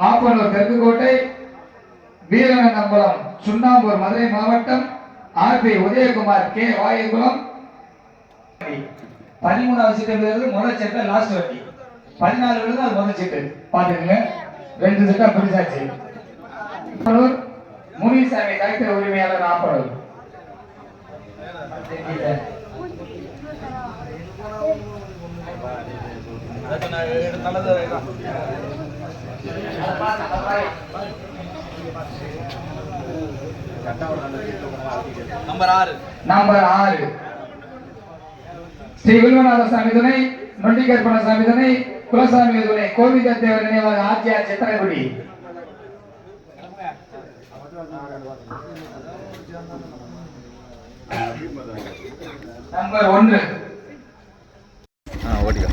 ஆப்பனூர் தெற்குக்கோட்டை, வீரநம்பலம் சுண்ணாம்பூர் மதுரை மாவட்டம், RB Udhayakumar K வாயுகுளம். 13வது சீட்டு முதல் set last வண்டி 14 விழுது அது முதல் சீட்டு பாத்துக்கங்க. 2 செட்டா பிரிச்சாச்சு. முனிசாமி டாக்டர் உரிமையாளர் ஆப்பனூர். நம்பர் 6 ஸ்ரீ வில்வநாத சாமி துணை, நொண்டிகற்பன சாமி துணை, குலசாமி துணை, கோவிந்த தேவர் நினைவாக ஆட்சியார் சித்திரகுடி. நம்பர் 1 ஓடிக்கோ.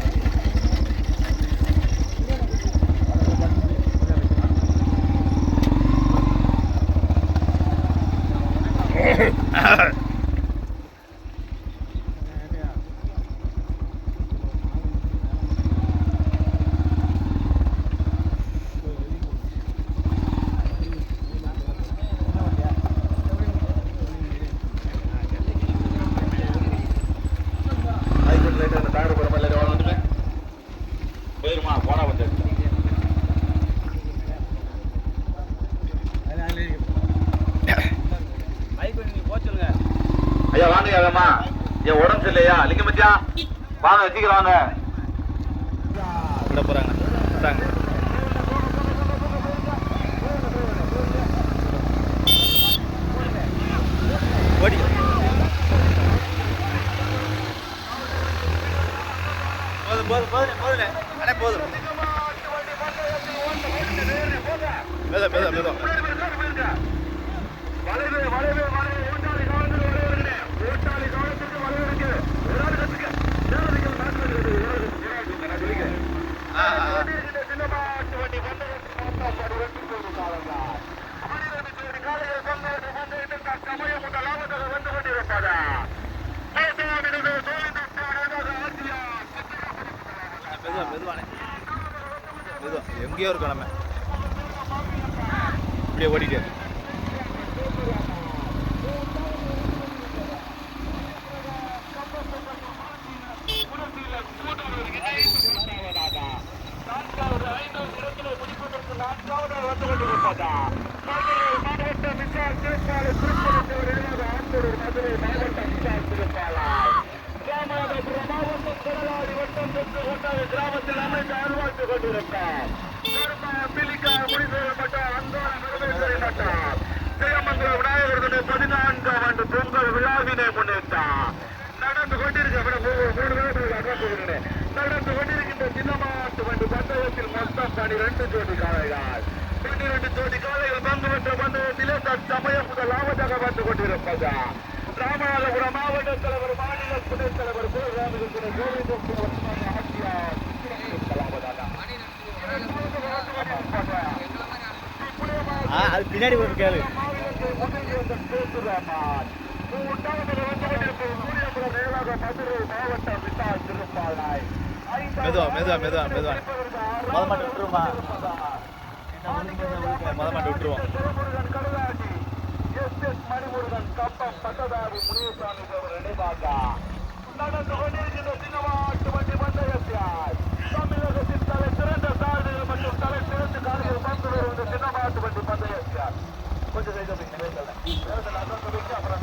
ஐயா வாங்க வேகமா, என் உடம்பு சரியில்லையா லிங்கமத்தியா வாங்க வச்சுக்கிறாங்க விட போறாங்க. ஓடி போதும் போதும் போதும் போதும் அண்ணே போதும். மெதுவா மெதுவா மெதுவா எங்கேயோ இருக்கும் நம்ம இப்படியே ஓடிட்டு. கிராமத்தில் அமைந்து அருள்வாழ்த்து கொண்டிருக்கிறார். ஜெயமங்கல விநாயகர் 14ஆம் ஆண்டு பொங்கல் விழாவினை முன்னிட்டார் நடந்து கொண்டிருக்கின்ற சின்னமாட்டு வண்டி பந்தயத்தில் மொத்தம் 12 ஜோடி காளைகள். 12 ஜோடி காளைகள் பங்கு பெற்ற பந்தயத்திலே தற்சமயம் முதலாவதாக வந்து கொண்டிருப்பது ராமநாதபுரம் மாவட்ட தலைவர், மாநில துணைத் தலைவர் அது பின்னாடி ஒரு கேளு. மெதுவா மெதுவா மெதுவா மெதுவா மொத மாட்டு விட்டுருமா, மொத மாட்டு விட்டுருவோம். மணிமுருகன் கப்பம் பட்டதாரி முனியசாமி நினைவாக நடந்து கொண்டிருக்கின்ற சின்னமாட்டு வண்டி பந்தயத்தால் தமிழகத்தின் தலை சிறந்த சாரதிகள் மற்றும் தலை சிறந்த காரிகள் பங்கு வருகின்ற சின்னமாட்டு வண்டி பந்தயத்தால் கொஞ்சம் அப்புறம்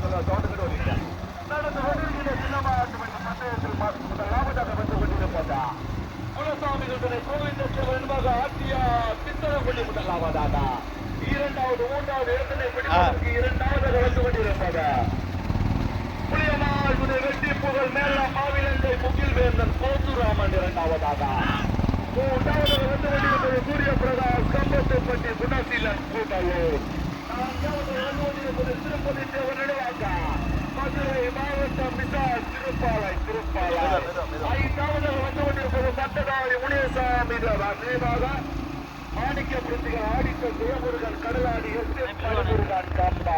நடந்து கொண்டிருக்கின்ற சின்னமாட்டு வண்டி பந்தயத்தில் முதலாவதாக வந்து கொண்டிருப்பதா குலசாமிகள் துணை கோவிந்த என்பதாக ஆட்சியா சித்திரப்பள்ளி முதலாவதாக. 2வது 3வது இடத்தினை பிடிப்பதற்கு 2வது வந்து கொண்டிருப்பது புளியமாள் துணை வெட்டி புகழ் மேல மாவிலங்கை முகில் வேந்தன் கோசுராமன் 2வதாக. 3வது வந்து கொண்டிருப்பது சூரிய பிரகாஷ் கம்பத்துப்பட்டி குணசீலன் கூட்டலூர். 4வது வந்து கொண்டிருப்பது திருப்பதி தேவர் நடுவாக மதுரை மாவட்டம் விசால் திருப்பாலை. 5வது வந்து கொண்டிருப்பது பட்டதாரி முனியசாமி நினைவாக மாணிக்க பிரித்திகள் ஆடித்த ஜெயமுருகன் கடலாடி முருகன் கம்பா.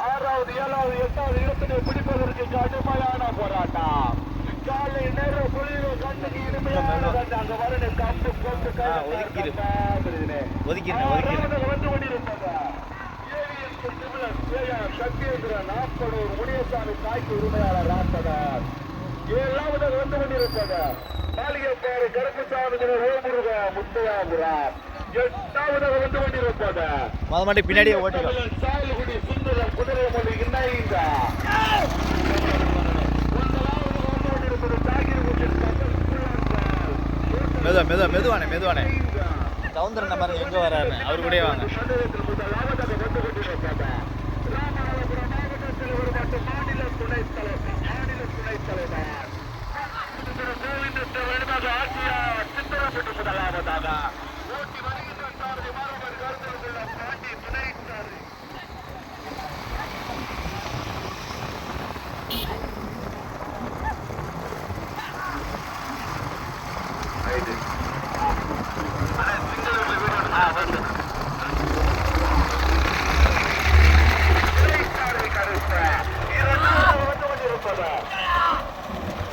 6வது 7வது 8வது இடத்தினை பிடிப்பதற்கு கடுமையான போராட்டம். கால சத்யேந்திரன் நாற்படூர் முனியசாமி தாய்க்கு உரிமையாளர் ராசகர். ஏழாவதாக வந்து கொண்டிருப்பது மாளிகைப்பாறை கருப்புசாமி ஓமுருக முத்தையாபுரம். எட்டாவதாக வந்து கொண்டிருப்பது மதமாட்டி பின்னாடியே ஓட்டிடும். சாயல்குடி சுந்தரம் குதிரைமொழி இணைந்த மெதுவானே சவுந்தரன் நம்பர் எங்க வராரு அவரு கூட வாங்க. மாநில துணைத் தலைவர் ஆட்சியார் சித்திரப்பட்டு முதலாவதாக ஓட்டி வருகின்ற சாரதி மாணவர் கருத்தில் பாண்டி துணை சாரதி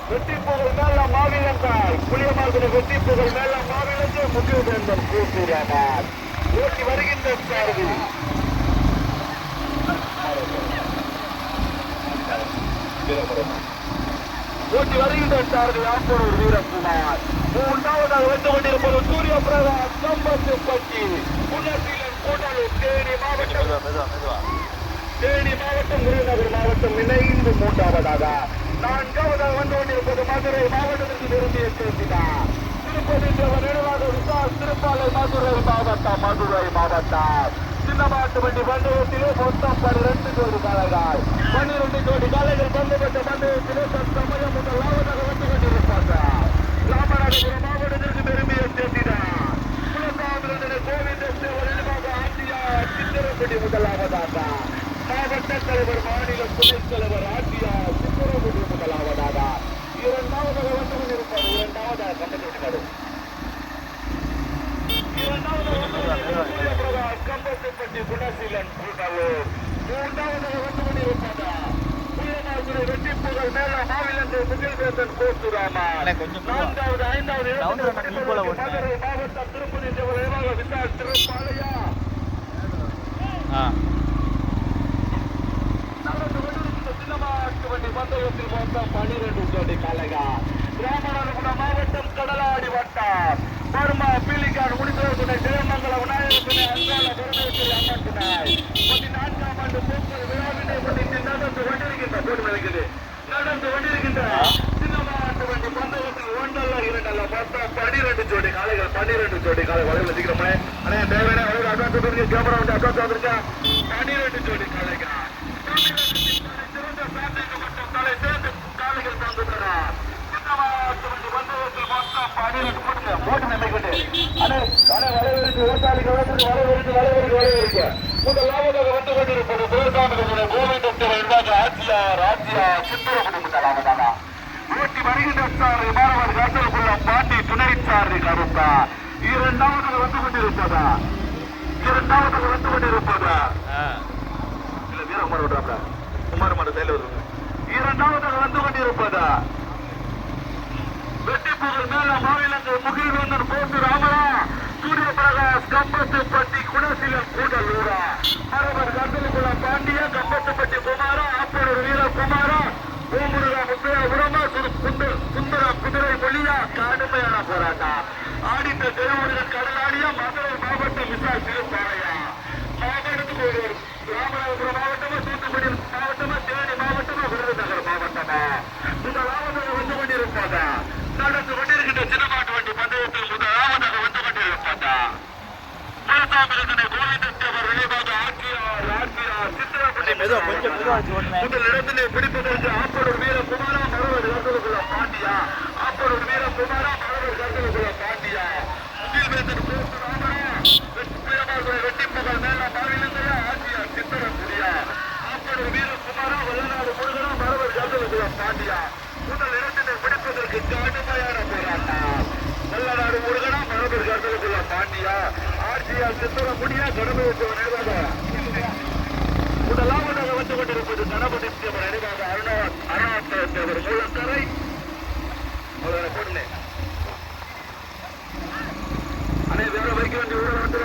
வெட்டிப்புகள் மேல மாவிலங்காய் புளியமார்களை வெட்டிப்புகள் மேல மாவிலங்கு முக்கியவேந்தன் கூட்டுராமார் ஓட்டி வருகின்ற சாரதி ஓட்டி வருகின்ற சாரதி ஆப்பூர் வீரகுமார். மூன்றாவதாக வந்து கொண்டிருப்பது சூரிய பிரகாஷ் கம்பத்து பட்டி புன்னசீலன் கூடலூர் தேனி மாவட்டம் விருதுநகர் மாவட்டம் இணைந்து மூன்றாவதாக. நான்காவதாக வந்து கொண்டிருப்பது மதுரை மாவட்டத்திற்கு விரும்பிய சேர்த்தினார். திருப்பதி தேவர் நினைவாக விசால் திருப்பாலை மதுரை மாவட்டம் சின்னமாட்டு வண்டி பந்தயத்திலே மொத்தம் 12 ஜோடி காளைகள் 12 ஜோடி காளைகள் பந்தப்பட்ட பந்தயத்திலே தற்சமயம் முதலாவதாக வந்து கொண்டிருப்பார்கள். ராமநாதபுரம் மாவட்டத்திற்கு பெருமைய சேர்த்தினார். கோவிந்த தேவர் நினைவாக ஆட்சியார் சித்திரப்பட்டி முதலாவதாக. மாவட்ட தலைவர் மாநில துணைத் தலைவர் ஆட்சியார் சித்திரப்பட்டி முதலாவதாக. இரண்டாவதாக வந்து கொண்டிருப்பார். இரண்டாவதாக கம்பத்துப்பட்டி குணசீலன் கூட்டலூர். மூன்றாவதாக வந்து கொண்டிருப்பதா புயனாசுரை வெட்டிப்புகள் மேல மாவிலந்து முகில்வேந்தன் கோசுராமன். நான்காவது ஐந்தாவது மதுரை மாவட்டம் திருப்பதி தேவர் விசால் திருப்பாலையா சின்னமாட்டு வண்டி பந்தயத்தில் மொத்தம் 12 ஜோடி காளைகள். ராமநாதபுரம் மாவட்டம் கடலாடி வட்டம் பர்மா பீலிகான் முடிந்தவர் துணை ஜெயமங்கல விநாயகர் துணை அங்காள பெருமேஸ்வரி அம்மன் துணை 14ஆம் ஆண்டு போக்குவரத்து விழாவினை முன்னிட்டு நடந்து கொண்டிருக்கின்ற சின்னமாட்டு வண்டி பந்தயத்தில் 1 அல்ல 2 அல்ல மொத்தம் 12 ஜோடி காளைகள். 12 ஜோடி காளை வளைவில் சீக்கிரமே அண்ணே தேவையான அட்வான்ஸ் கொடுங்க. கேமரா வந்து அட்வான்ஸ் வந்துருக்கா. 12 ஜோடி காளைகள் சிறந்த சாதனைக்கு மட்டும் தலை சேர்ந்து காளைகள் தந்துகிறார். சின்னமாட்டு வண்டி பந்தயத்தில் மொத்தம் 12 போட்டு நினைக்கிட்டு முதலாவதாக வந்து கொண்டிருப்பது பேர்காமிகளுடைய கோவிந்தத்திற்கு ஆட்சியார் சித்திரப்பட்டி முதலாவதாக. ஓட்டி வருகின்ற சாரதி மாணவர் கருத்தலுக்குள்ள பாண்டி துணை சாரதி கருத்தா. இரண்டாவதாக வந்து கொண்டிருப்பதா இல்ல வீரகுமார் விடுறாப்ல குமார் மாட செயல் வருது. இரண்டாவதாக வந்து கொண்டிருப்பதா வெட்டிப்புகள் மேல மாவிலங்கு முகில்வேந்தன் கோட்டு ராமரா சூரிய பிரகாஷ் கம்பத்துப்பட்டி குணசீலன் கூடலூரா மரபர் கருத்தலுக்குள்ள பாண்டியா கம்பத்துப்பட்டி குமாரா ஆப்பூர் வீரகுமாரா ஓமுருகா முத்தையாபுரமா சுந்தர குதிரை மொழியா கடுமையான போராட்டம். ஆடித்த தேவமுருகன் கடலாடியா மதுரை மாவட்டம் விசால் திருப்பாளையா மாவட்டத்துக்கு ஒருவர். ராமநாதபுரம் மாவட்டமா தூத்துக்குடி மாவட்டமா தேனி மாவட்டமா விருதுநகர் மாவட்டமா முதலாவதாக வந்து கொண்டிருப்பதா நடந்து கொண்டிருக்கின்ற சின்னமாட்டு வண்டி பந்தயத்தில் முதலாவதாக வந்து கொண்டிருப்பதா கோவிந்தத்தேவர் நினைவாக ஆட்சியார் சித்திரப்பட்டி முதல் இடத்திலே பிடிப்பதற்கு ஆப்பூர் வீரகுமாரா மரவர் கருத்தலுக்குள்ள பாண்டியா முகில்வேந்தன் வெட்டிப்புகள் மேல மாவிலங்கையா ஆட்சியார் சித்திரக்குடியா ஆப்பூர் வீரகுமாரா வல்லநாடு முருகனா மரவர் கருத்தலுக்குள்ள பாண்டியா முதல் இடத்திலே பிடிப்பதற்கு கடுமையான போராட்டம். வல்லநாடு முருகனா மரவர் கருத்தலுக்குள்ள பாண்டியா ஆட்சியார் சித்திரக்குடியா கடமையுற்ற நினைவாக. முதலாவதாக வந்து கொண்டிருப்பது கணபதி தேவர் நினைவாக அருணாச்சல தேவர் மூலக்கரை. அவ்வளோ போடுங்க. அனைத்து வேற வைக்க வேண்டிய ஊழல் வந்து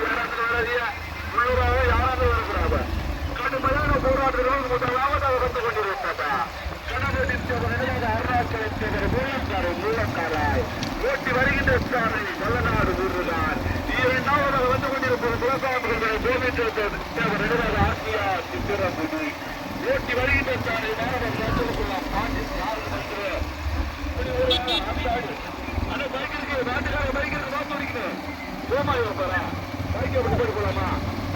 யாராவது வராதிய உள்ளூராக யாராவது வரக்கூடாது. கடுமையான போராட்டங்கள் முதலாவதாக வந்து கொண்டிருப்பதா கணபதி அருணாச்சலத்தேவர் மூலக்காராய் ஓட்டி வருகின்ற சாலை வல்லநாடு ஊருதான். இரண்டாவதாக வந்து கொண்டிருப்பது குலசாமிகள் கோவிந்தேவர் நடுவர் ஆசியா சித்திரங்குடி ஓட்டி வருகின்ற சாலை மாணவர் நடுவர்களாம் பாண்டி ஆனா பைக் இருக்கு நாட்டுக்கார பைக் இருக்கு பார்த்து வரைக்கணும் போமா இருப்பாரா பைக்கை விட்டு போயிட்டு போலாமா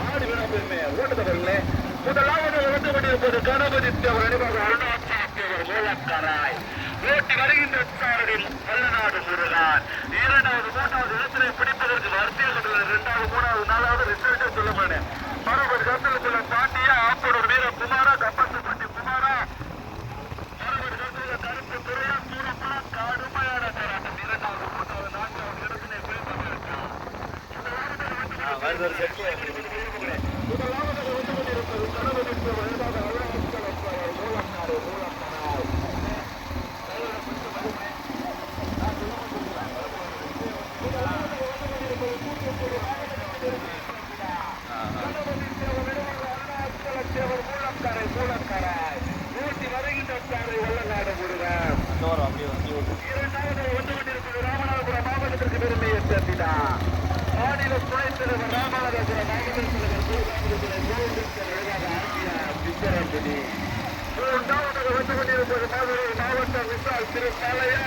ஆடு வேணா போயிருமே ஓட்டத்தை பாருங்களே. முதலாவது வந்து கொண்டிருப்பது கணபதி தேவர் நடுவர் அருணாச்சலத்தேவர் மூலக்காராய் ஓட்டி வருகின்ற சாரடில் வல்லநாடு முருகான். இரண்டாவது மூன்றாவது இடத்திலே பிடிப்பதற்கு வரிசையில் கட்டல 2வது 3வது 4வது ரிசல்ட்டே சொல்ல மாட்டேன். மறுபடி கருத்துல பாண்டியா ஆப்போட வீர குமாரா கப்பத்து பட்டி குமாரா மறுபடி கருத்துல கருத்து துறையா சூரப்பா கடுமையான போராட்டம். 2வது 3வது 4வது இடத்திலே பிடிப்பதற்கு முதலாவது வந்து கொண்டிருப்பது கணபதி தேவர் நடுவர் அருணாச்சலத்தேவர் மூலக்காராய் ஊட்டி வருகின்ற சாலை வல்லநாடு முருகன். இரண்டாவது வந்து கொண்டிருப்பது ராமநாதபுரம் மாவட்டத்திற்கு பெருமையை சேர்த்தினார். மாநில துணைத் தலைவர் ராமநாதபுரம் மாவட்ட தலைவர் மூன்றாவதாக வந்து கொண்டிருப்பது மதுரை மாவட்டம் விசால் திரு தலையா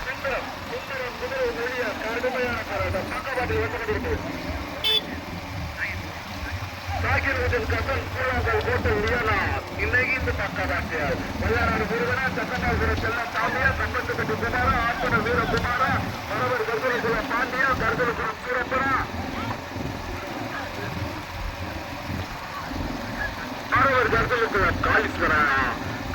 சுந்தரம் குதிரை மொழியா கடுமையான போராட்டம் பக்கவாட்டில் வந்து கொண்டிருப்பது சாகிர்வதில் கசல் கூழாங்கல் கோட்டை உயனா இன்னைக்கு இந்த பக்கவாட்டியார் வல்லாநாடு முருகனா சக்கமாபுரம் செல்ல சாமியா கம்பத்துப்பட்டி குமாரா ஆத்தன வீரகுமாரா மரவர் கருதலகுலம் பாண்டியா கருதலகுலம் சூரப்பரா மரவர் கருதலகுலம் காளீஸ்வரா.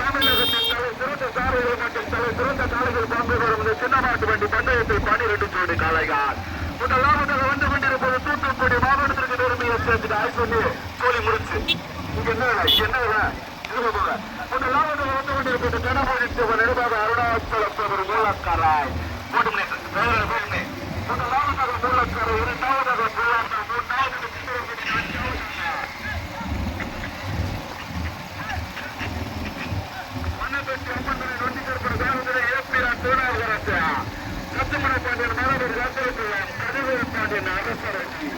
தமிழகத்தின் தலை சிறந்த சாலைகள் மற்றும் தலை சிறந்த காலைகள் பங்கு வரும் இந்த சின்னமாட்டு வண்டி பந்தயத்தில் 12 ஜோடி காளைகள். முதலாவதாக வந்து கொண்டிருப்பது தூத்துக்குடி மாவட்டத்திற்கு பெருமையை சேர்த்து சொல்லி சொல்லி முடிச்சு இங்க என்ன முதலாவதாக வந்து கொண்டிருப்பது கணபதி தேவர் நடுவர் அருணாச்சலத்தேவர் மூலக்காராய் போடுங்க. முதலாவதாக மூலக்காரை, இரண்டாவதாக மூலக்கார், மூன்றாவது மன்னபெட்டி அம்மன் நொண்டிக்கற்பன காலத்தில் ஏப்பிரான் தோணாவரசா சத்துமன பாண்டியன் மரபர் காத்திருக்கலாம் கதிவேல் பாண்டியன் அரசரசி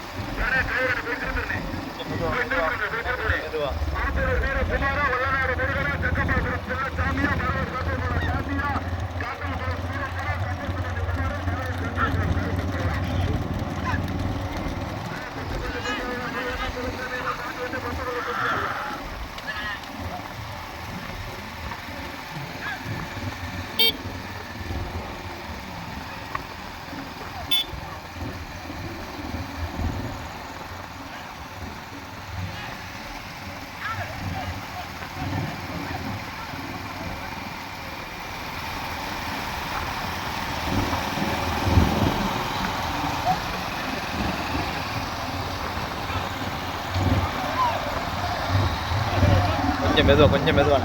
வீரகுமாரா வல்லநாடு முருகனா சக்கமாபுரம் செல்லசாமியா மரபர் காத்திருக்கலாம் சாமியா காத்தல்புரம் சூரப்பனா கொஞ்சம் மெதுவான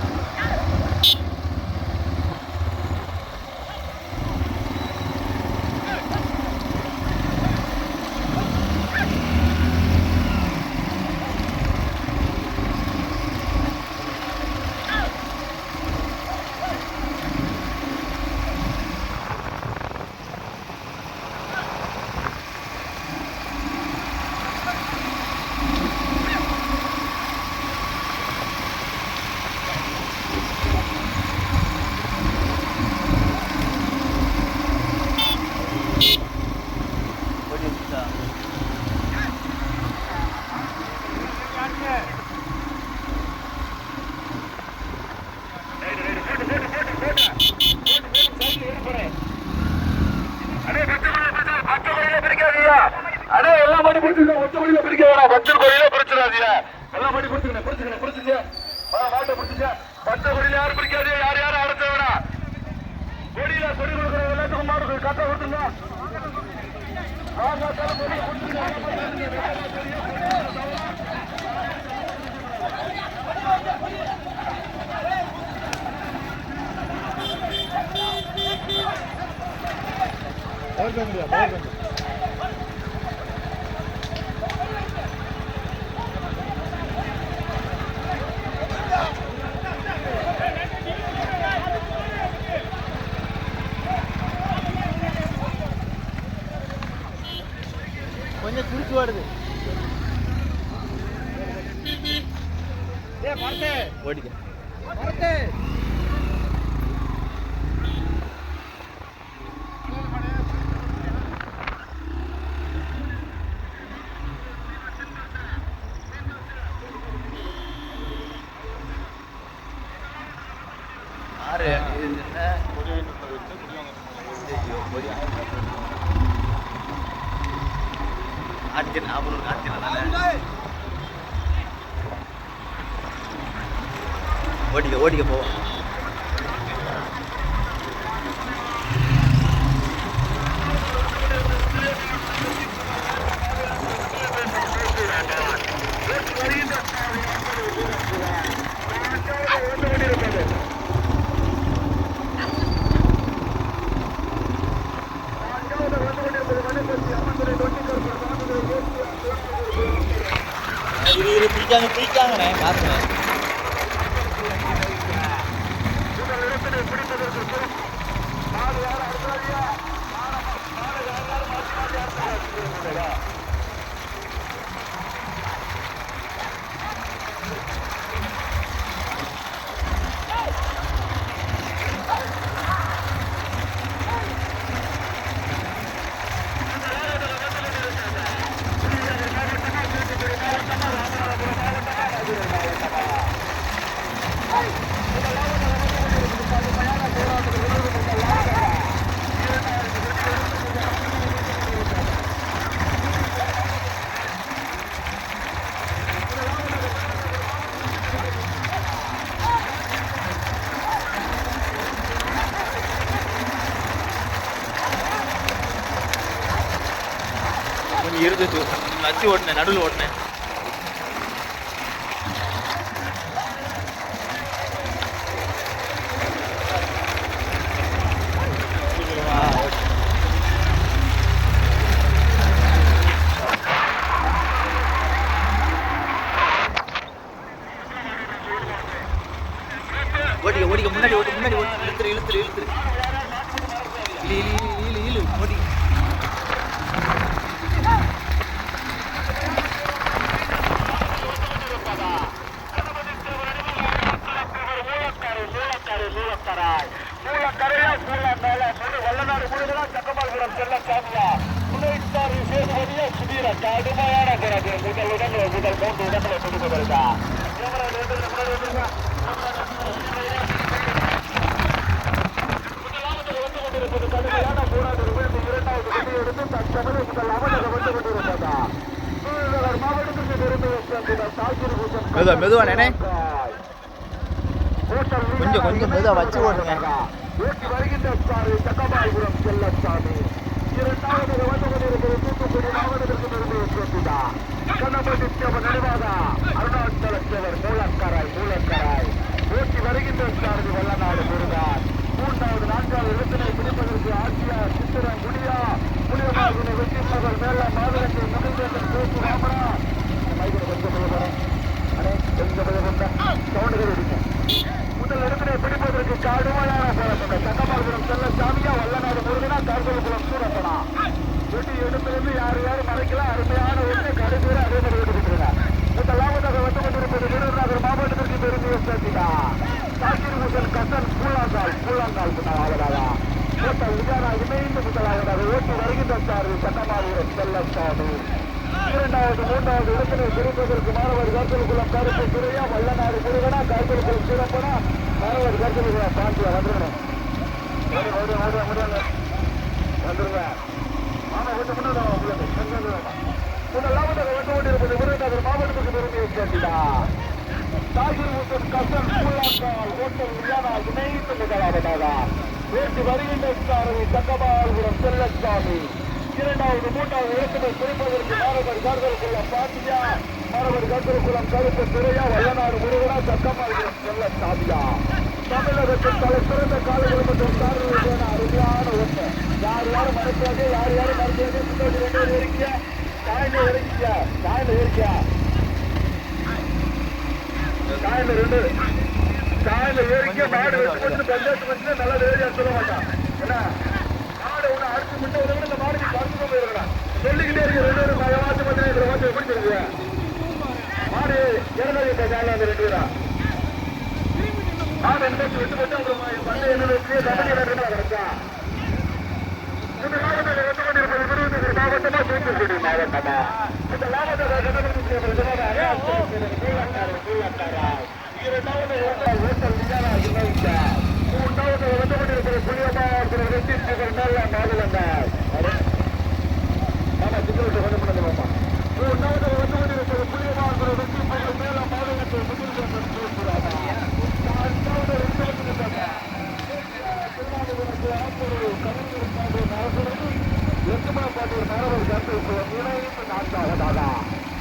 கொஞ்சம் குறுக்கு வருது. ஓடிக்க. ஆறு ஆட்சியன் அப்புறம் ஆட்சியன் ஓடிக்க ஓடிக்க போவோம். பிடிச்சாங்கண்ணே காசுண்ணே. கொஞ்சம் இருந்துச்சு நச்சு ஓட்டினேன், நடுவில் ஓட்டினேன். ஓடிக்க ஓடிக்க முன்னாடி ஓட்டு முன்னாடி ஓட்டு இழுத்துரு இழுத்துரு இழுத்துரு இழு இழு இழு இழு ஓடி. கடுமையான பிறகு முதல் இடங்களை முதல் 3 இடங்களை பிடித்து வருகிறார். கடுமையான போராட்டம் இரண்டாவது வெற்றி எடுத்து தற்சமய முதல் அவனது வந்து கொண்டிருப்பதா மாவட்டத்திற்கு பெருமை மெதுவா நேனே கொஞ்சம் கொஞ்சம் மெதுவா வச்சு ஓடுங்க. ஓட்டி வருகின்ற சக்கபாபுரம் செல்லசாமி இரண்டாவது வந்து கொண்டிருப்பது தூத்துக்குடி மாவட்டத்திற்கு பெருமை சேர்த்துதா கண்ணப்பட்டி தேவர் நினைவாக அருணாச்சலத்தேவர் மூலக்கராய் மூலக்கராய் ஓட்டி வருகின்ற சாரதி வல்லநாடு முருகான். மூன்றாவது 4வது இடத்தினை பிடிப்பதற்கு ஆசியார் சித்திர முடியா புளியமாகின வெற்றி மகள் மேல மாவிலங்கை முகந்தேசன் பேசு ராமரா முதல் இடத்தினை பிடிப்பதற்கு கடுமையான போராட்டம் சக்கமாபுரம் செல்லசாமியா வல்லநாடு முருகனா கார்கோகுளம் சூரப்பனா வெட்டி இடத்திலிருந்து யாரும் மறைக்கலாம். அருமையான ஒன்று கடைசியில் அதே மாதிரி எடுத்துக்கிட்டார். முதலாவதாக வந்து கொண்டிருப்பது விருதுநகர் மாவட்டத்திற்கு பெருமையை சேர்த்தினா காய்கறி முதல் கசன் கூழாங்கால் முதலாவதாக ஓட்ட விஜயானா இணைந்து முதலாவதாக ஓட்டி வருகின்ற சார்பு சட்டமாபுரம் செல்லசாமி. இரண்டாவது 3வது இடத்தினை பிடிப்பதற்கு மாணவர் கருத்தலுக்குளம் கருப்பு துறையா வல்லநாடு முருகனா காய்கறிக்குளம் சூரப்பனா மாணவர் கருத்தலுக்குளம் பாண்டியா வந்துருவேன் வந்துருவேன். ஆமா கொஞ்சம் முதலாவதாக வந்து கொண்டிருப்பது விருதுநகர் மாவட்டத்துக்கு பெருமையை சேர்த்தினா காய்கறி முதல் கசன் கூழாங்கால் ஓட்டல் விஜயானா இணைந்து முதலாவதாக ஓட்டி வருகின்ற சாரதி சக்கபாபுரம் செல்லசாமி. இரண்டாவது 3வது இடத்தினை பிடிப்பதற்கு மாணவர் கார்கோகுளம் பாண்டியா மாணவர் கருத்தலுக்குளம் கருப்பு துறையா வல்லநாடு முருகனா சக்கமாபுரம் செல்லசாமியா தமிழகத்தின் தலை சிறந்த காலைகள் மற்றும் காரணங்களுக்கான அருமையான ஒன்று. யார் யாரும் மறுப்பாங்க, யார் யாரும் மறுப்பாங்க. முன்னாடி 2 பேர் இருக்கியா, காயில இறக்கியா, காயில இருக்கியா, காயில 2 காயில ஏறிக்க. மாடு வச்சு பஞ்சாயத்து வச்சு நல்லா ஏரியா சொல்ல மாட்டான். ஏன்னா மாடு ஒண்ணு அடிச்சு முட்டை விட இந்த மாடுக்கு பறந்து போயிருக்கிறான். சொல்லிக்கிட்டே இருக்கு 2 பேரும் வாத்து பண்ணி இதுல வாத்து எப்படி இருக்கு மாடு இறந்தாங்க காலைல அந்த 2 பேரா மாடு என்ன விட்டு போட்டு அப்புறம் பண்ண என்ன வச்சு கபடி கிடைச்சா இந்த மாவட்டத்தில் வந்து கொண்டிருப்பது விருதுநகர் மாவட்டமா தூத்துக்குடி மாவட்டமா இந்த மாவட்டத்தில்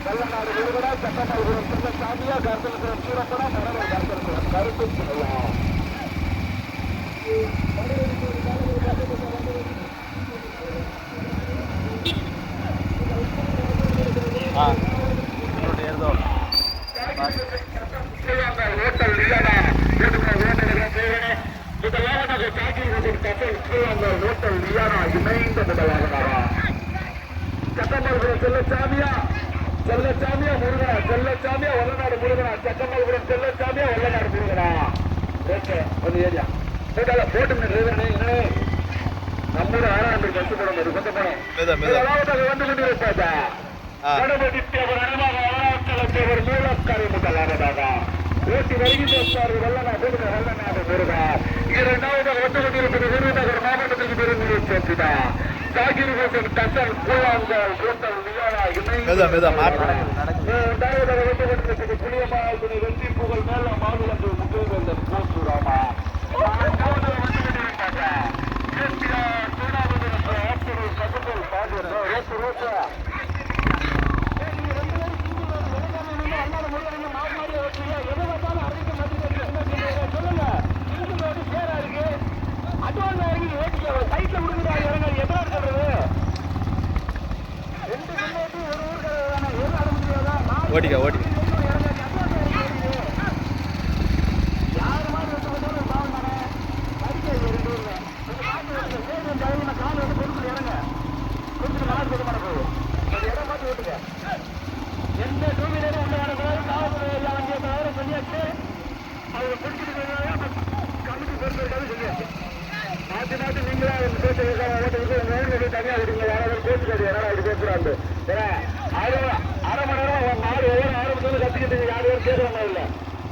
வெள்ளநாடு விருதுடா சட்டமல்புரம் சின்ன சாமியா கருத்தலுக்குறம் சீரப்படா மரவர் கருத்தலுக்குறம் கருத்து சொல்லலாம். ஹோட்டல் இல்லடா முதலாவதாக காக்கியின் கப்பல் ஹோட்டல் லியானா இணைந்த முதலாவதாக சட்டமல்புரம் செல்லச்சாமியா முருகனா செல்லச்சாமியா வல்லநாடு முருகனா சட்டமல்புரம் செல்லச்சாமியா வல்லநாடு முருகனா ஓகே ஒரு ஏரியா போட்டு நம்மூர் 6ஆம் பஸ் போட மாதிரி கொண்டு போனோம். முதலாவதாக வந்து கொண்டிருப்பாச்சா கணபதி தேவர் அனமாக அருணாச்சல தேவர் மூலக்கரை முதலாவதாக ஓட்டி வருகின்ற வல்லநாடு முருகா. இரண்டாவதாக வந்து கொண்டிருப்பது விருதுநகர் மாவட்டத்துக்கு பெருமையை சேர்த்துதா காகிரிகோட்டம் கசல் கூழாங்கல் ஹோட்டல் லியானா இரண்டாவதாக வந்து கொண்டிருப்பது புளியமாகுடி வெற்றி புகழ் மேல மாநிலங்கள் முக்கியவேந்தன் கோசூராமா. நான்காவதாக வந்து கொண்டிருப்பாங்க ஓடிக்கா எந்த டூவீலரும் உள்ள வரக்கூடாது. காவல்துறை வண்டியை தவிர சொல்லியாச்சு. அவங்க பிடிச்சிட்டு கமிட்டி பொறுத்திருக்காது சொல்லியாச்சு. மாற்றி நீங்களா பேச்சு ஓட்டுக்கு தனியாக விடுங்க. யாராவது கோச்சு கட்டி யாராவது அப்படி பேசுறாங்க. ஏன்னா அரை மணி நேரம் மாடு ஒவ்வொரு 6 மணி நேரம் கத்திக்கிட்டு யாரும் கேட்கற மாதிரி இல்லை.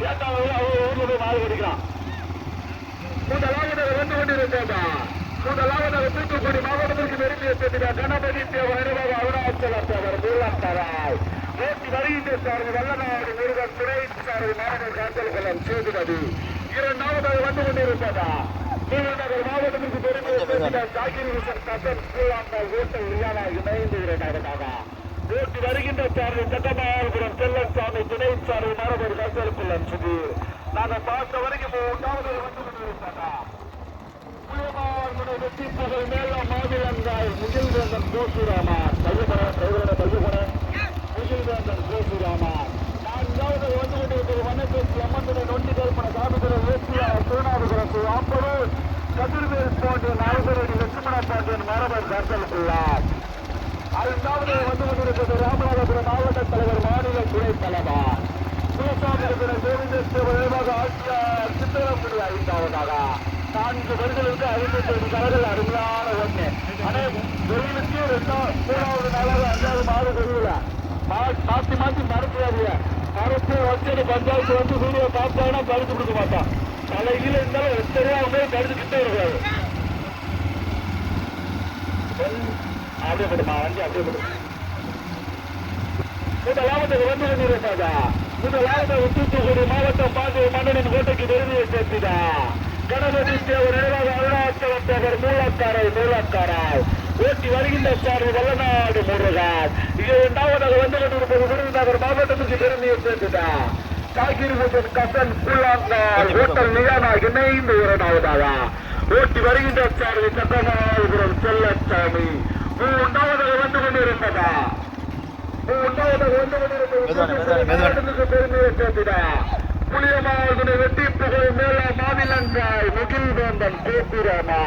கேட்டாங்க அவங்க ஊர்ல போய் மாடு கட்டிக்கலாம். முதலாவதாக வந்து கொண்டிருக்கா முதலாவதாக தூத்துக்குடி மாவட்டத்திற்கு நெருங்கிய சேர்ந்த கணபதி தேவர் அருணாச்சல தேவர் மூலக்கராய் ஓட்டி வருகின்ற சார்பு வல்லநாடு முருகன் துணை சார்பு மாவட்ட காத்தல்களம் சேதுபதி. இரண்டாவதாக வந்து கொண்டிருப்பதா விருதுநகர் மாவட்டத்திற்கு பெருமையை சேர்ந்த காகிரிகோட்டம் கசல் கூழாங்கல் ஹோட்டல் லியானா இணைந்து இரண்டாவதாக ஓட்டி வருகின்ற சார்பு சட்டமாபுரம் செல்லசாமி துணை சார்பு மாவட்ட காத்தல்களம் சுதீர். நாங்கள் பார்த்த வரைக்கும் 3வது வந்து கொண்டிருப்பதா வெற்றி புகழ் மேல மாநிலங்காய் முகில்வேந்தன் கோசுராமா முகில்வேந்தன் கோசுராமா. 4வது வந்து கொண்டிருப்பது வனப்பேசி அம்மனுடைய நொண்டி கல்பனை காவிரி வேசியார் திருநாவுக்கரசு ஆப்பரூர் கதிர்வேல் போன்ற நாகரடி லட்சுமண பாண்டியன் மரபர் கர்த்தலுக்குள்ளார். 5வது வந்து கொண்டிருப்பது ராமநாதபுரம் மாவட்ட தலைவர் மாநில துணைத் தலைவர் குலசாமி கோவிந்தேஸ்வரர் ஆட்சியார் சித்திரங்குடி 5வதாக 4 வருடங்களுக்கு 57 கலர்கள் அருமையான ஒண்ணு. ஆனா வெயிலுக்கு 3வது நாளாக 5வது மாடு தெரியல. மாத்தி மறுக்கிறாங்க. மறுத்து வச்சு பஞ்சாயத்து வந்து வீடியோ பார்த்தாங்கன்னா கருத்து கொடுக்க மாட்டான். தலைகீழ இருந்தாலும் எத்தனையோ அவங்க கருத்துக்கிட்டே இருக்காது. அப்படியே போடுமா வண்டி அப்படியே போடு. முதலாவதுக்கு வந்து கொண்டிருப்பாதா முதலாவது தூத்துக்குடி மாவட்டம் பாண்டிய மன்னனின் கோட்டைக்கு பெருமையை சேர்த்துதா கணபதி தேவர் அருணாச்சல தேவர் மூலக்காராய் ஓட்டி வருகின்ற சார்பு வல்லநாடு முருகன். 2வது வந்து கொண்டிருப்பது விருதுநகர் மாவட்டத்திற்கு பெருமையை சேர்த்துதா காக்கி ஜாகிர் ஹுசேன் கசன் புல்லாங்கால் ஹோட்டல் நியானா இணைந்து இரண்டாவதாக ஓட்டி வருகின்ற சாரதி சட்டநாயபுரம் செல்லச்சாமி மூன்றாவதாக வந்து கொண்டிருப்பதா பெருமையை சேர்த்திட புளியமாவதனை வெட்டி புகழ் மேல மாவிலங்காய் முகில் வேந்தன் கோபுரமா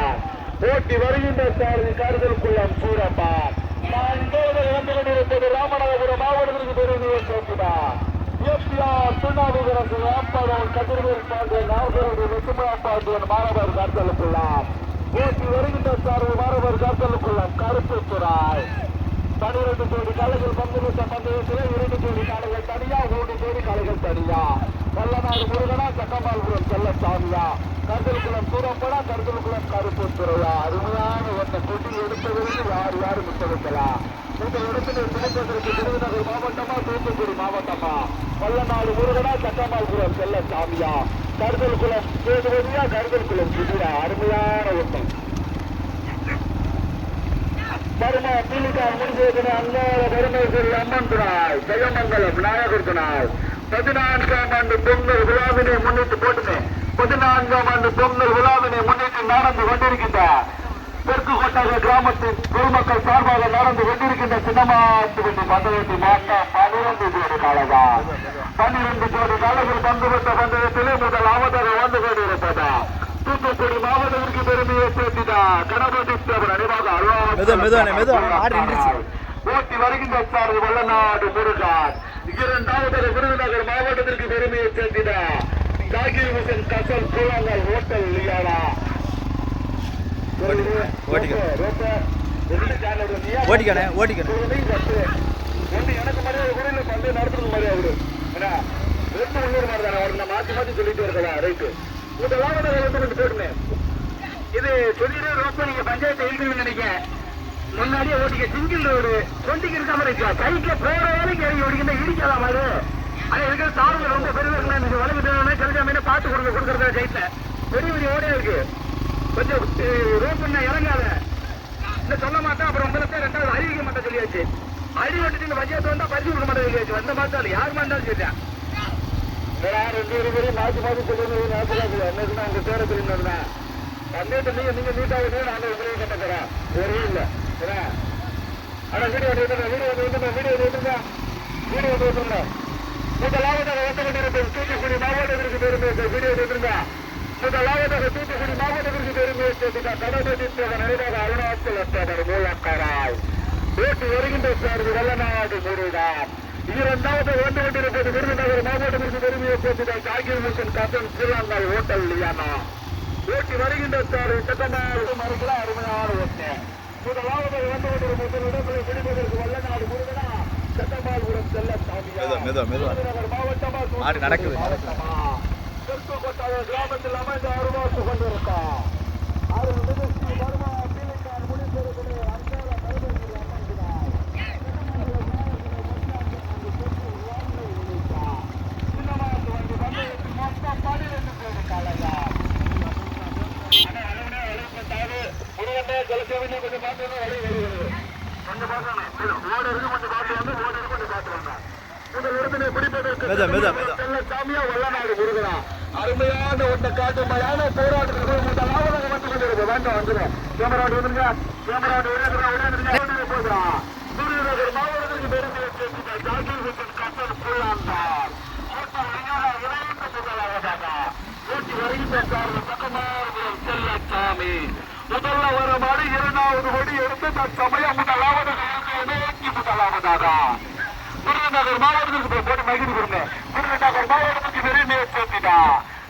ஓட்டி வருகின்ற சாரதி கருதலுக்குள்ளம் சூரப்பா நான்காவதாக வந்து கொண்டிருப்பது ராமநாதபுரம் மாவட்டத்திற்கு பெருமையை சேர்த்திட திருநாவுக்கரசு ஆப்பாளர் கதிர்வேல் பாண்டியன் நாகரோடு வெட்டுமா பாண்டியன் மாணவர் கருதலுக்குள்ளாம் ஓட்டி வருகின்ற சாரதி மாணவர் கருதலுக்குள்ளாம் கருப்புத்துறாய் 12 ஜோடி காலைகள் பங்குபெற்ற பந்தயத்தில் 2 ஜோடி காலைகள் தனியா 3 ஜோடி காலைகள் தனியா வல்லநாடு முருகனா சக்கமால்புரம் செல்லசாமியா கருதலுக்குளம் சூரப்படா கருதலுக்குளம் கருப்புத்துறையா அருமையான ஒன்றை கொட்டி எடுத்தவருக்கு யார் முத்தெடுக்கலாம் இந்த இடத்துல துவக்கத்திற்கு விருதுநகர் மாவட்டமா தூத்துக்குடி மாவட்டமா வல்லநாடு முருகனா சக்கமால்புரம் செல்லசாமியா கருதலுக்குளம் சேதுவதியா கருதலுக்குளம் சுதிரா அருமையான ஒன்றை பருமா பீலிகார் முடிஞ்சதுன்னு அங்கார பெருமைகள் அம்மன்றாய் ஜெயமங்கலம் நாயகர்கனாய் 14ஆம் ஆண்டு பொங்கல் விழாவினை முன்னிட்டு போட்டுமே 14ஆம் ஆண்டு பொங்கல் விழாவினை முன்னிட்டு நடந்து கொண்டிருக்கின்ற தெற்கு கொட்டக கிராமத்தின் பொதுமக்கள் சார்பாக நடந்து கொண்டிருக்கின்ற சின்னமாட்டுவண்டி பந்தயத்தை மாட்டா 12 ஜோடி காலங்கள் 12 ஜோடி காலங்கள் பங்குபெற்ற பந்தயத்திலே முதலாவதாக வந்து கொண்டிருப்பதா தூத்துக்குடி மாவட்டத்திற்கு பெருமையை சேர்த்திடா கணபதி ஓட்டி வருகின்ற சாரதி வல்லநாடு முருகான் 2வது விருதுநகர் மாவட்டத்திற்கு பெருமையை சேர்த்திடா ஜாகிர் ஹுசேன் கசல் கூழாங்கல் ஹோட்டல் லியானா எனக்கு மரியாதை கூட இல்ல பந்தய நடத்துறது மரியாதை ஏன்னா 2 உள்ளூர் மாதிரி தானே அவருக்கு நான் மாற்றி சொல்லிட்டு இருக்கலாம் ரைட்டு முதலாவது வந்து போட்டுமே இது சொல்லிட்டு ரோப்ப நீங்க பஞ்சாயத்து எழுதுன்னு நினைக்க முன்னாடியே ஓட்டிக்க சிங்கிள் ரோடு 20 இருக்க மாதிரி இருக்கா சைக்கிள் போற வேலைக்கு இறங்கி ஓடிக்கிட்ட இடிக்காத மாதிரி ஆனா இருக்கிற சார்பு ரொம்ப பெருமையா இருக்கு வளர்ந்து கல்வியாமே பார்த்து கொடுக்கறதா சைட்ல பெரிய பெரிய ஓடே இருக்கு கொஞ்சம் ரோப்பு இறங்காத இல்ல சொல்ல மாட்டேன் அப்புறம் உங்களுக்கு 2வது அறிவிக்க மாட்டேன் சொல்லியாச்சு அடி ஓட்டிட்டு இந்த பஞ்சாயத்து வந்தா பரிசு கொடுக்க மாட்டேன் சொல்லியாச்சு வந்த மாட்டாலும் யார் மாட்டாலும் சொல்லிட்டேன் 2 பேரும் மாற்றி சொல்லணும் என்னதுன்னா உங்க பேரை தெரியுமா பந்தயத்தை நீங்க நீட்டாக நாங்க உங்களையும் கட்டக்கிறோம் ஒரே இல்லை ஆனா வீடியோ முதலாவதாக வந்து கொண்டிருப்பது தூத்துக்குடி மாவட்டத்திற்கு பெருமை வீடியோ எடுத்துருங்க முதலாவதாக தூத்துக்குடி மாவட்டத்திற்கு பெருமையை சேர்த்துட்டா கடவுள் நினைவாக அருணாச்சல் அத்தவர் மூலக்காராய் ஓட்டி வருகின்ற சார்பு வல்லநாடு முருகான் 2வது வந்து கொண்டிருப்பது விருதுநகர் மாவட்டத்திற்கு பெருமையை சேர்த்துட்டா ஜாகிர் ஹுசேன் கசன் கூழாங்கல் ஹோட்டல் லியானா ஓட்டி வருகின்ற சார்பு சட்டமாக மறுக்கலாம் அருமையான ஒன்று முதலாவது வந்து கொண்டிருப்பது இடங்களை பிடிப்பதற்கு வல்லநாடு முருகனா சட்டமால்புரம் செல்லசாமியா மாவட்டமா தெற்கு கொட்டாய கிராமத்தில் அமைந்த அருவாசு கொண்டிருக்கா அருள் மிகுஸ்ரீ பர்மா பீலிகார் முடிப்பதற்கு அங்கார கருதலுக்கு அமர்ந்தினார் சின்னமாட்டு வண்டி பந்தயத்தில் மொத்தம் 12 பேர் காலையா முருகனே ஜலசேவனே கொஞ்சம் பார்த்து வழி வருகிறது கொஞ்சம் பார்க்கணும் ஓடு இருக்கு கொஞ்சம் பார்த்து வந்து ஓடு இருக்கு கொஞ்சம் பார்த்து வந்தா முதல் இடத்தினை பிடிப்பதற்கு செல்லசாமியா வல்லநாடு முருகனா அருமையான ஒன்றை காட்டுமையான போராட்டத்திற்கு முதலாவதாக வந்து கொண்டிருக்கு வேண்டாம் வந்துடும் கேமராடு வந்துருங்க கேமராடு உடனே போகிறான் விருதுநகர் மாவட்டத்திற்கு பெருமையை சேர்த்து ஜாகிர் ஹுசேன் கசன் கூழாங்கல் இணைந்து முதலாவதாக ஓட்டி வருகின்ற சார்பில் பக்கமாறுபுரம் செல்லசாமி முதல்ல வர மாதிரி 2வது கொடி எடுத்து தற்சமயம் முதலாவதாக விருதுநகர் மாவட்டத்திற்கு போட்டு மகிழ்ச்சி கொடுங்க விருதுநகர் மாவட்டத்துக்கு பெருமையை சேர்த்திட்டா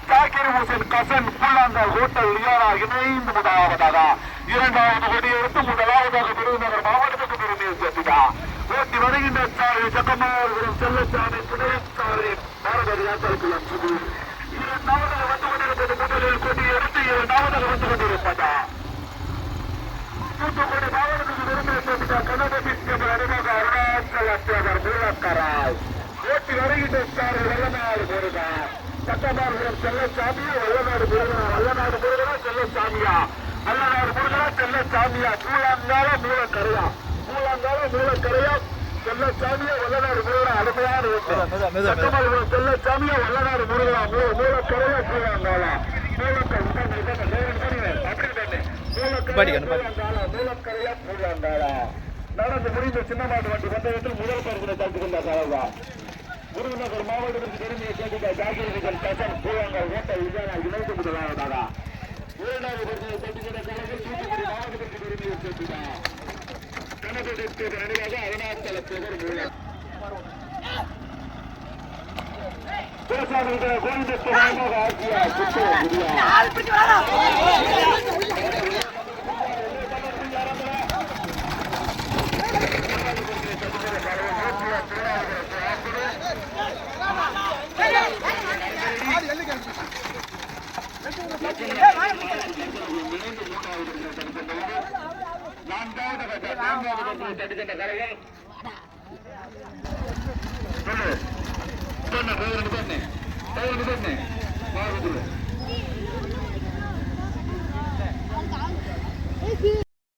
ஜாகிர் ஹுசேன் கசன் கூழாங்கல் ஹோட்டல் லியானா இணைந்து முதலாவதாக 2வது கொடி எடுத்து முதலாவதாக விருதுநகர் மாவட்டத்துக்கு பெருமையை சேர்த்திட்டா ஓட்டி வருகின்ற சாரதி சக்கமாறுபுரம் செல்லசாமி துணை சாரதி பாரதி யாத்திரைக்குள்ளம் சுதீர் 2வது வந்து கொண்டிருப்பது முதலில் கொடி எடுத்து 2வது வந்து கொண்டிருப்பதா தூத்துக்குடி மாவட்டத்துக்கு பெருமையை சேர்த்திட்டா கணபதி நினைவாக அருணாச்சல் அத்தவர் மூலக்காராய் ஓட்டி வருகின்ற சாரதி வல்லநாடு முருகன் சட்டமாறுபுரம் செல்லசாமியா வல்லநாடு முருகனா வல்லநாடு முருகனா செல்லசாமியா வல்லநாடு முருகனா செல்லசாமியா கூழாங்கால மூலக்கரையா செல்லசாமியா வல்லநாடு முருகனா அருமையான சக்கமல்புரம் செல்லச்சாமியா வல்லநாடு முருகா மூலக்கரையா பூலாங்காலா மூலக்கரையா பூலாங்காலா நடந்து முடிந்த சின்னமாட்டு வண்டி பந்தயத்தில் முதல் பரிசனை தடுத்துக் கொண்டார் காலவா. விருதுநகர் மாவட்டத்திற்கு பெருமையை கேட்டுக்க ஜாகிரதைகள் கசன் பூலாங்கால் ஓட்ட விஜயனா இணைத்து முதலாவதாக இரண்டாவது பரிசனை தடுத்துக் கொண்ட கழகம் தூத்துக்குடி மாவட்டத்திற்கு பெருமையை கேட்டுள்ளார். கனகத்திற்கு நினைவாக அருணாச்சல புகழ் மூலம் கோவிந்தத்துக்கு ஆட்சியா நான்காவது தடுக்கின்ற கலைகள் சொல்லு